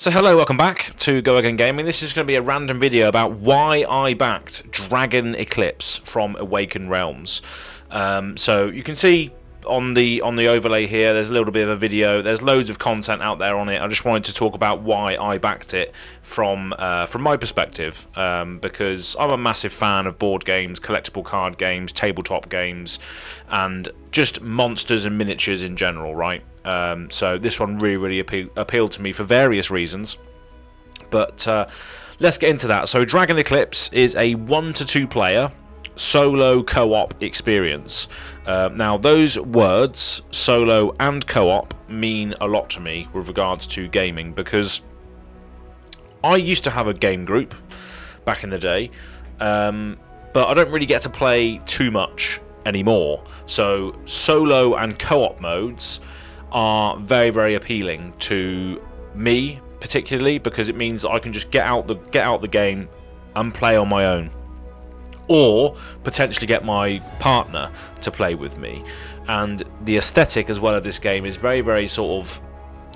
So hello, welcome back to Go Again Gaming. This is going to be a random video about why I backed Dragon Eclipse from Awaken Realms. So you can see on the overlay here, there's a little bit of a video. There's loads of content out there on it. I just wanted to talk about why I backed it from my perspective, because I'm a massive fan of board games, collectible card games, tabletop games, and just monsters and miniatures in general, right? So this one really appealed to me for various reasons, but let's get into that. So Dragon Eclipse is a 1 to 2 player solo co-op experience. Now those words, solo and co-op, mean a lot to me with regards to gaming, because I used to have a game group back in the day, but I don't really get to play too much anymore. So solo and co-op modes are very appealing to me, particularly because it means I can just get out the game and play on my own, or potentially get my partner to play with me. And the aesthetic as well of this game is very sort of,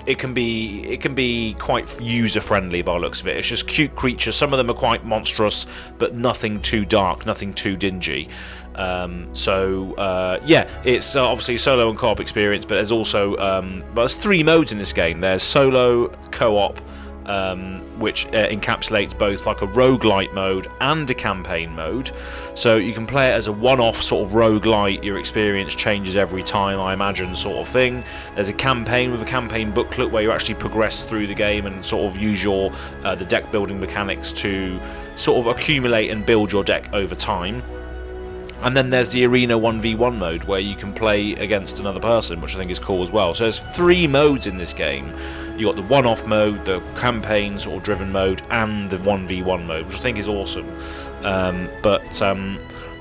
it can be quite user friendly by the looks of it. It's just cute creatures. Some of them are quite monstrous, but nothing too dark, nothing too dingy. Yeah, it's obviously a solo and co-op experience, but there's also there's 3 modes in this game. There's solo, co-op, which encapsulates both like a roguelite mode and a campaign mode. So you can play it as a one-off sort of roguelite, your experience changes every time, I imagine, sort of thing. There's a campaign with a campaign booklet where you actually progress through the game and sort of use your the deck building mechanics to sort of accumulate and build your deck over time. And then there's the Arena 1v1 mode where you can play against another person, which I think is cool as well. So there's 3 modes in this game. You got the one-off mode, the campaign sort of driven mode, and the 1v1 mode, which I think is awesome. But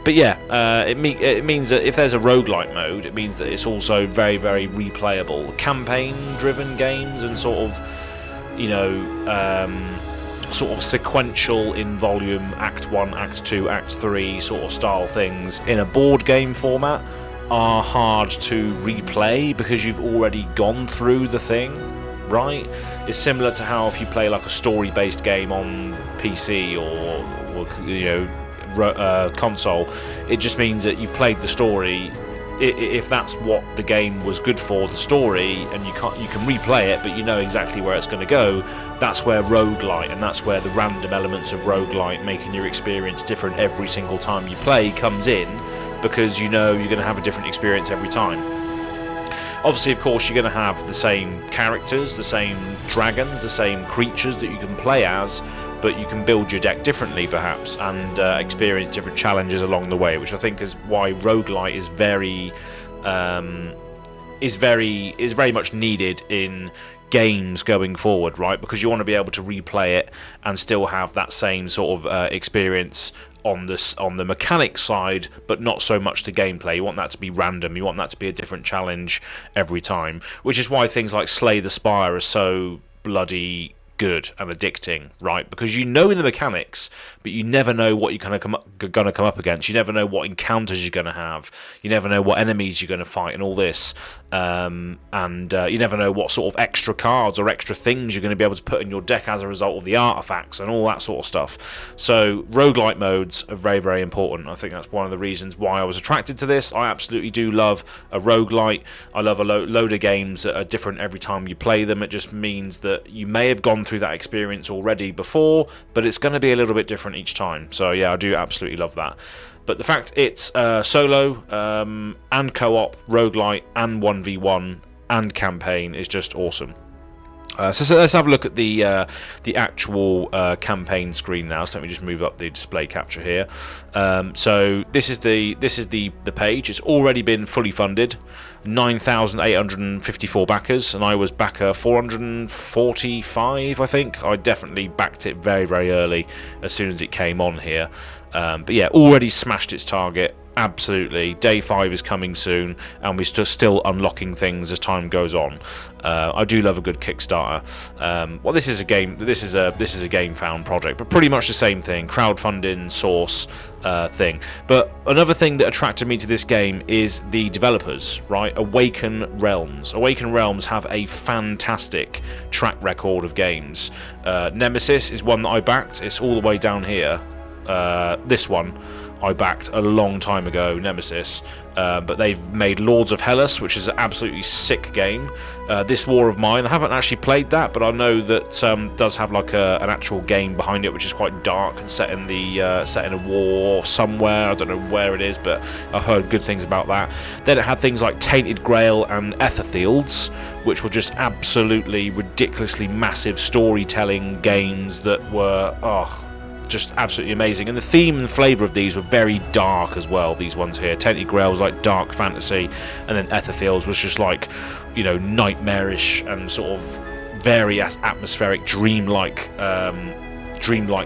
yeah, it means that if there's a roguelite mode, it means that it's also very replayable. Campaign-driven games and sort of, you know, sort of sequential in volume, Act 1, Act 2, Act 3 sort of style things in a board game format are hard to replay because you've already gone through the thing, right? It's similar to how if you play like a story-based game on PC or you know, console, it just means that you've played the story. If that's what the game was good for, the story, and you can replay it, but you know exactly where it's going to go, that's where roguelite, and that's where the random elements of roguelite making your experience different every single time you play comes in, because you know you're going to have a different experience every time. Obviously, of course, you're going to have the same characters, the same dragons, the same creatures that you can play as, but you can build your deck differently perhaps, and experience different challenges along the way, which I think is why roguelite is very much needed in games going forward, right? Because you want to be able to replay it and still have that same sort of experience on the mechanics side, but not so much the gameplay. You want that to be random. You want that to be a different challenge every time, which is why things like Slay the Spire are so bloody good and addicting, right? Because you know the mechanics, but you never know what you're going to come up against. You never know what encounters you're going to have. You never know what enemies you're going to fight and all this. You never know what sort of extra cards or extra things you're going to be able to put in your deck as a result of the artifacts and all that sort of stuff. So roguelite modes are very important. I think that's one of the reasons why I was attracted to this. I absolutely do love a roguelite. I love a load of games that are different every time you play them. It just means that you may have gone through that experience already before, but it's going to be a little bit different each time. So yeah, I do absolutely love that. But the fact it's solo and co-op, roguelite and 1v1 and campaign is just awesome. So let's have a look at the actual campaign screen now. So let me just move up the display capture here. So this is the page. It's already been fully funded, 9,854 backers, and I was backer 445, I think. I definitely backed it very early as soon as it came on here. But yeah, already smashed its target. Absolutely, day 5 is coming soon, and we're still unlocking things as time goes on. I do love a good Kickstarter. Well, this is a game. This is a game found project, but pretty much the same thing, crowdfunding source thing. But another thing that attracted me to this game is the developers, right? Awaken Realms. Awaken Realms have a fantastic track record of games. Nemesis is one that I backed. It's all the way down here. This one I backed a long time ago, Nemesis, but they've made Lords of Hellas, which is an absolutely sick game. This War of Mine, I haven't actually played that, but I know that does have like an actual game behind it, which is quite dark and set in a war somewhere. I don't know where it is, but I heard good things about that. Then it had things like Tainted Grail and Etherfields, which were just absolutely ridiculously massive storytelling games that were just absolutely amazing, and the theme and flavour of these were very dark as well. These ones here, Tainted Grail was like dark fantasy, and then Etherfields was just like, you know, nightmarish and sort of very atmospheric, dreamlike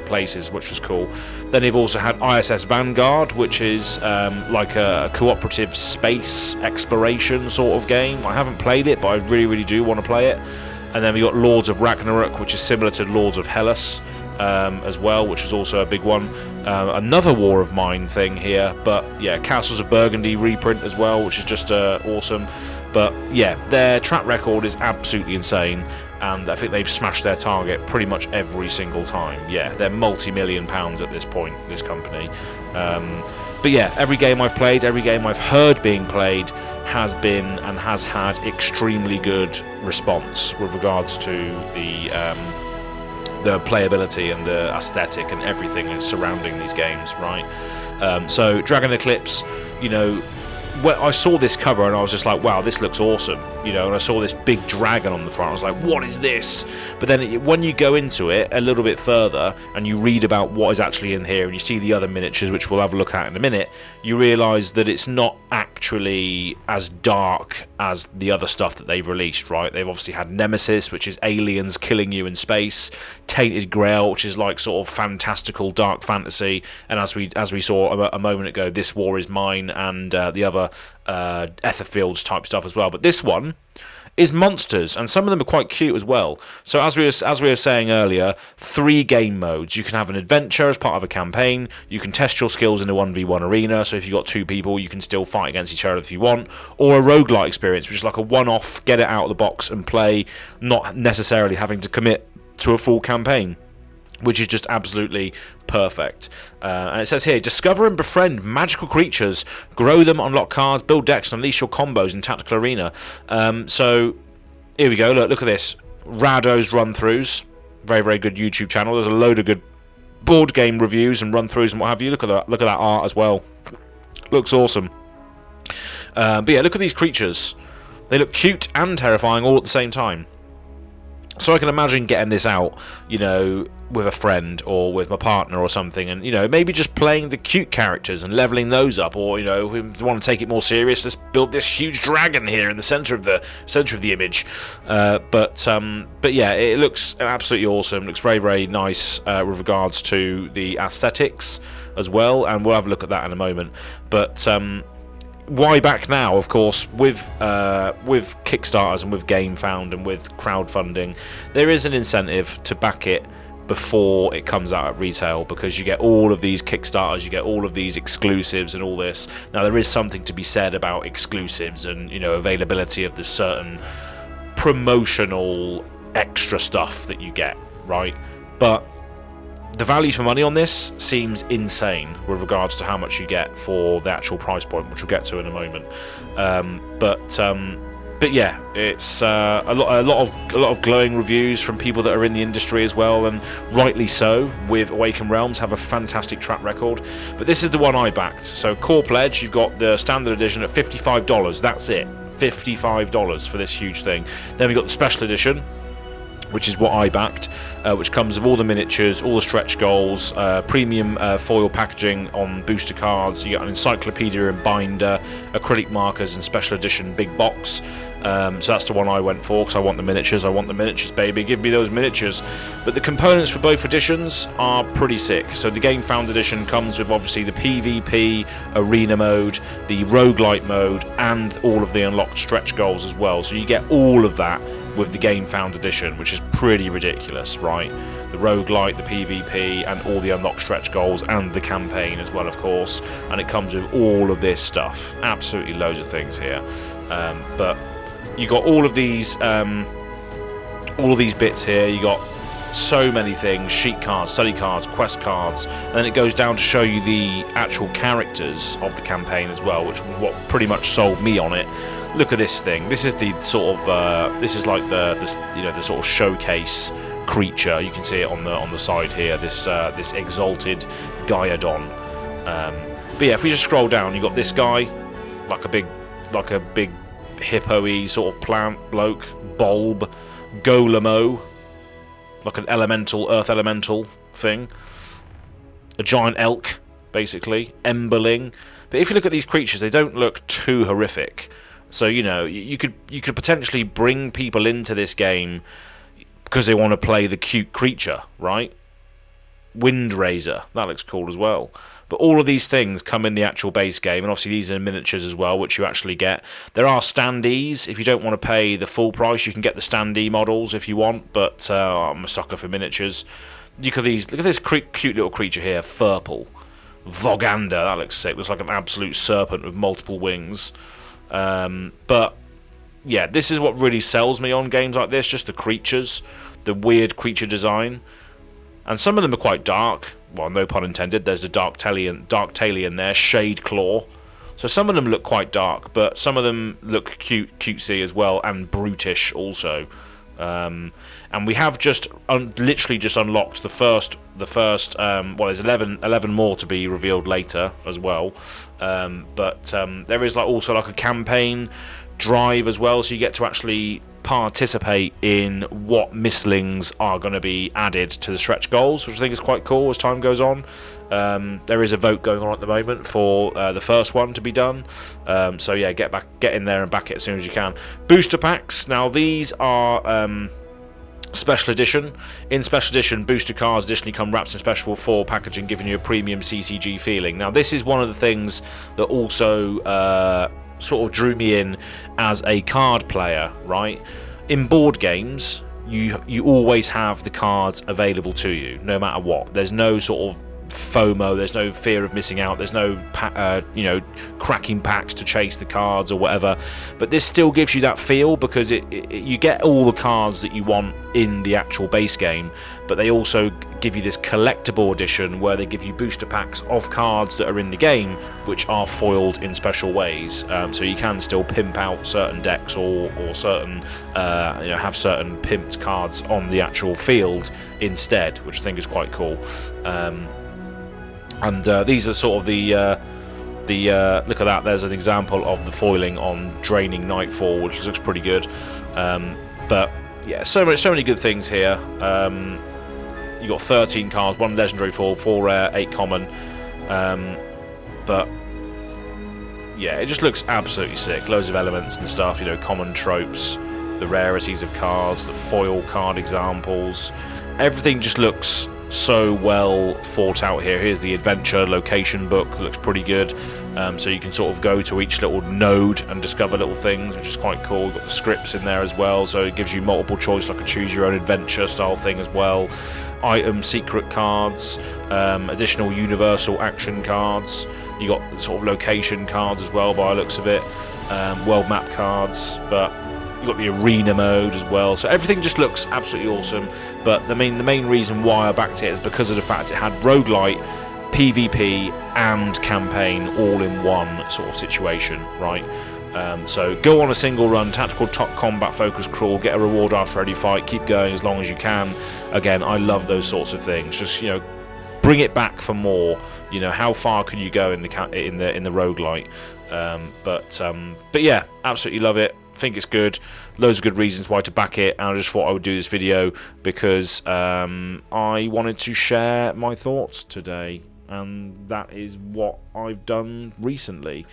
places, which was cool. Then they've also had ISS Vanguard, which is like a cooperative space exploration sort of game. I haven't played it, but I really do want to play it. And then we got Lords of Ragnarok, which is similar to Lords of Hellas. As well, which is also a big one. Another War of Mine thing here, but yeah, Castles of Burgundy reprint as well, which is just awesome. But yeah, their track record is absolutely insane, and I think they've smashed their target pretty much every single time. Yeah, they're multi-million pounds at this point, this company. But yeah, every game I've played, every game I've heard being played has been and has had extremely good response with regards to the playability and the aesthetic and everything surrounding these games, right? So Dragon Eclipse, you know, when I saw this cover and I was just like, wow, this looks awesome, you know, and I saw this big dragon on the front, I was like, what is this? But then when you go into it a little bit further and you read about what is actually in here and you see the other miniatures, which we'll have a look at in a minute, you realise that it's not actually as dark as the other stuff that they've released, right? They've obviously had Nemesis, which is aliens killing you in space, Tainted Grail, which is like sort of fantastical dark fantasy, and as we saw a moment ago, This War Is Mine, and the other Etherfields type stuff as well. But this one is monsters, and some of them are quite cute as well. So as we were saying earlier, 3 game modes. You can have an adventure as part of a campaign, you can test your skills in a 1v1 arena, so if you've got 2 people you can still fight against each other if you want, or a roguelite experience, which is like a one-off, get it out of the box and play, not necessarily having to commit to a full campaign, which is just absolutely perfect. And it says here, discover and befriend magical creatures, grow them, unlock cards, build decks, and unleash your combos in tactical arena. So here we go, look at this. Rado's run-throughs, very good YouTube channel. There's a load of good board game reviews and run-throughs and what have you. Look at that art as well. Looks awesome. But yeah, look at these creatures. They look cute and terrifying all at the same time. So I can imagine getting this out, you know, with a friend or with my partner or something, and, you know, maybe just playing the cute characters and leveling those up, or, you know, if we want to take it more serious, let's build this huge dragon here in the center of the image. But yeah, it looks absolutely awesome. It looks very nice with regards to the aesthetics as well, and we'll have a look at that in a moment. But why back now? Of course, with Kickstarters and with GameFound and with crowdfunding, there is an incentive to back it before it comes out at retail, because you get all of these Kickstarters, you get all of these exclusives and all this. Now, there is something to be said about exclusives and, you know, availability of this certain promotional extra stuff that you get, right? But the value for money on this seems insane with regards to how much you get for the actual price point, which we'll get to in a moment. But yeah, it's a lot of glowing reviews from people that are in the industry as well, and rightly so. With Awaken Realms, have a fantastic track record. But this is the one I backed. So core pledge, you've got the standard edition at $55. That's it, $55 for this huge thing. Then we got the special edition, which is what I backed, which comes with all the miniatures, all the stretch goals, premium foil packaging on booster cards. You get an encyclopedia and binder, acrylic markers, and special edition big box. So that's the one I went for, because I want the miniatures. I want the miniatures, baby. Give me those miniatures. But the components for both editions are pretty sick. So the GameFound edition comes with obviously the PvP arena mode, the roguelite mode, and all of the unlocked stretch goals as well. So you get all of that with the Game Found Edition, which is pretty ridiculous, right? The roguelite, the PvP, and all the unlocked stretch goals, and the campaign as well, of course. And it comes with all of this stuff. Absolutely loads of things here. But you got all of these bits here. You got so many things: sheet cards, study cards, quest cards, and then it goes down to show you the actual characters of the campaign as well, which was what pretty much sold me on it. Look at this thing. This is the sort of this is like the sort of showcase creature. You can see it on the side here. This exalted Gyadon. But yeah, if we just scroll down, you got this guy, like a big hippo-y sort of plant bloke, bulb, Golemo, like an earth elemental thing, a giant elk, basically, Emberling. But if you look at these creatures, they don't look too horrific. So you could potentially bring people into this game because they want to play the cute creature, right? Windraiser, that looks cool as well. But all of these things come in the actual base game, and obviously these are miniatures as well, which you actually get. There are standees. If you don't want to pay the full price, you can get the standee models if you want, but I'm a sucker for miniatures. Look at this cute little creature here, Furple. Vogander, that looks sick. Looks like an absolute serpent with multiple wings. But yeah, this is what really sells me on games like this, just the creatures, the weird creature design. And some of them are quite dark. Well, no pun intended. There's a Dark Talion there, Shade Claw. So some of them look quite dark, but some of them look cutesy as well, and brutish also. And we have literally just unlocked the first. Well, there's 11 more to be revealed later as well. But there is also a campaign drive as well, so you get to actually participate in what mistlings are going to be added to the stretch goals, which I think is quite cool as time goes on. There is a vote going on at the moment for the first one to be done. So yeah, get in there and back it as soon as you can. Booster packs. Now these are special edition. In special edition, booster cards additionally come wrapped in special foil packaging, giving you a premium CCG feeling. Now this is one of the things that also sort of drew me in as a card player, right? In board games, you always have the cards available to you, no matter what. There's no sort of FOMO, there's no fear of missing out, there's no cracking packs to chase the cards or whatever. But this still gives you that feel, because you get all the cards that you want in the actual base game, but they also give you this collectible edition where they give you booster packs of cards that are in the game, which are foiled in special ways. So you can still pimp out certain decks or certain have certain pimped cards on the actual field instead, which I think is quite cool. And these are sort of the look at that. There's an example of the foiling on Draining Nightfall, which looks pretty good. But yeah, so many good things here. You got 13 cards, 1 legendary foil, 4 rare, 8 common. But yeah, it just looks absolutely sick. Loads of elements and stuff. Common tropes, the rarities of cards, the foil card examples. Everything just looks so well thought out here. Here's the adventure location book, looks pretty good. So you can sort of go to each little node and discover little things, which is quite cool. You've got the scripts in there as well, so it gives you multiple choice, like a choose your own adventure style thing as well. Item secret cards, additional universal action cards. You got sort of location cards as well by the looks of it, world map cards, but you've got the arena mode as well. So everything just looks absolutely awesome. But the main reason why I backed it is because of the fact it had roguelite, PvP and campaign all in one sort of situation, right? So go on a single run, tactical top combat focus crawl, get a reward after every fight, keep going as long as you can. Again, I love those sorts of things. Just bring it back for more. How far can you go in the roguelite? But yeah, absolutely love it. Think it's good. Loads of good reasons why to back it, and I just thought I would do this video because I wanted to share my thoughts today, and that is what I've done recently,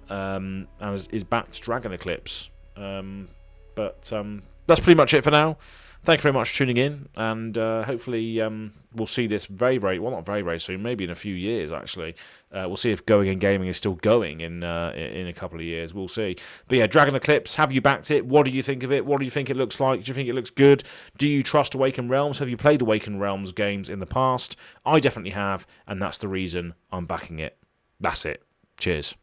and is backed Dragon Eclipse. But that's pretty much it for now. Thank you very much for tuning in, and hopefully we'll see this well, not very soon, maybe in a few years actually. We'll see if Go Again Gaming is still going in a couple of years. We'll see. But yeah, Dragon Eclipse, have you backed it? What do you think of it? What do you think it looks like? Do you think it looks good? Do you trust Awaken Realms? Have you played Awaken Realms games in the past? I definitely have, and that's the reason I'm backing it. That's it. Cheers.